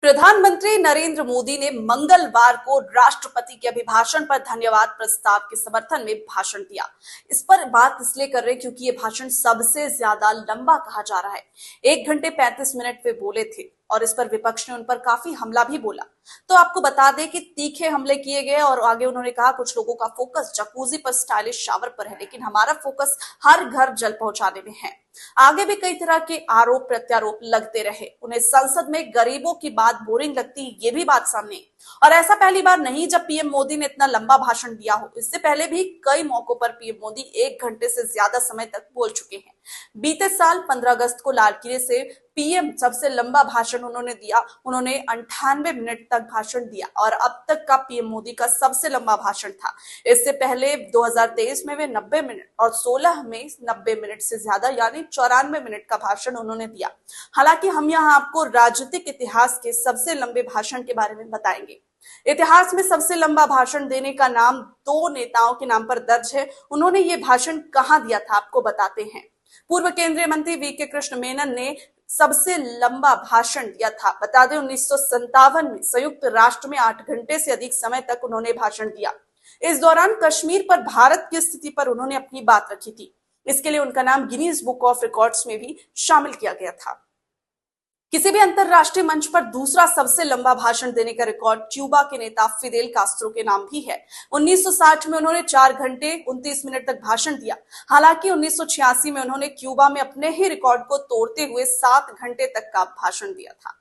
प्रधानमंत्री नरेंद्र मोदी ने मंगलवार को राष्ट्रपति के अभिभाषण पर धन्यवाद प्रस्ताव के समर्थन में भाषण दिया। इस पर बात इसलिए कर रहे हैं क्योंकि ये भाषण सबसे ज्यादा लंबा कहा जा रहा है। 1 घंटे 35 मिनट वे बोले थे और इस पर विपक्ष ने उन पर काफी हमला भी बोला। तो आपको बता दें कि तीखे हमले किए गए और आगे उन्होंने कहा कुछ लोगों का फोकस जकूजी पर स्टाइलिश शावर पर है, लेकिन हमारा फोकस हर घर जल पहुंचाने में है। आगे भी कई तरह के आरोप प्रत्यारोप लगते रहे। उन्हें संसद में गरीबों की बात बोरिंग लगती, ये भी बात सामने। और ऐसा पहली बार नहीं जब पीएम मोदी ने इतना लंबा भाषण दिया हो। इससे पहले भी कई मौकों पर पीएम मोदी 1 घंटे से ज्यादा समय तक बोल चुके हैं। बीते साल 15 अगस्त को लाल किले से पीएम सबसे लंबा भाषण उन्होंने दिया। उन्होंने 98 मिनट तक भाषण दिया और अब तक का पीएम मोदी का सबसे लंबा भाषण था। इससे पहले 2023 में वे 90 मिनट और 16 में 90 मिनट से ज्यादा यानी 94 मिनट का भाषण उन्होंने दिया। हालांकि हम यहाँ आपको राजनीतिक इतिहास के सबसे लंबे भाषण के बारे में बताएंगे। इतिहास में सबसे लंबा भाषण देने का नाम 2 नेताओं के नाम पर दर्ज है। उन्होंने ये भाषण कहां दिया था आपको बताते हैं। पूर्व केंद्रीय मंत्री वीके कृष्ण मेनन ने सबसे लंबा भाषण दिया था। बता दें 1957 में संयुक्त राष्ट्र में 8 घंटे से अधिक समय तक उन्होंने भाषण दिया। इस दौरान कश्मीर पर भारत की स्थिति पर उन्होंने अपनी बात रखी थी। इसके लिए उनका नाम गिनीज बुक ऑफ रिकॉर्ड्स में भी शामिल किया गया था। किसी भी अंतरराष्ट्रीय मंच पर दूसरा सबसे लंबा भाषण देने का रिकॉर्ड क्यूबा के नेता फिदेल कास्त्रो के नाम भी है। 1960 में उन्होंने 4 घंटे 29 मिनट तक भाषण दिया। हालांकि 1986 में उन्होंने क्यूबा में अपने ही रिकॉर्ड को तोड़ते हुए 7 घंटे तक का भाषण दिया था।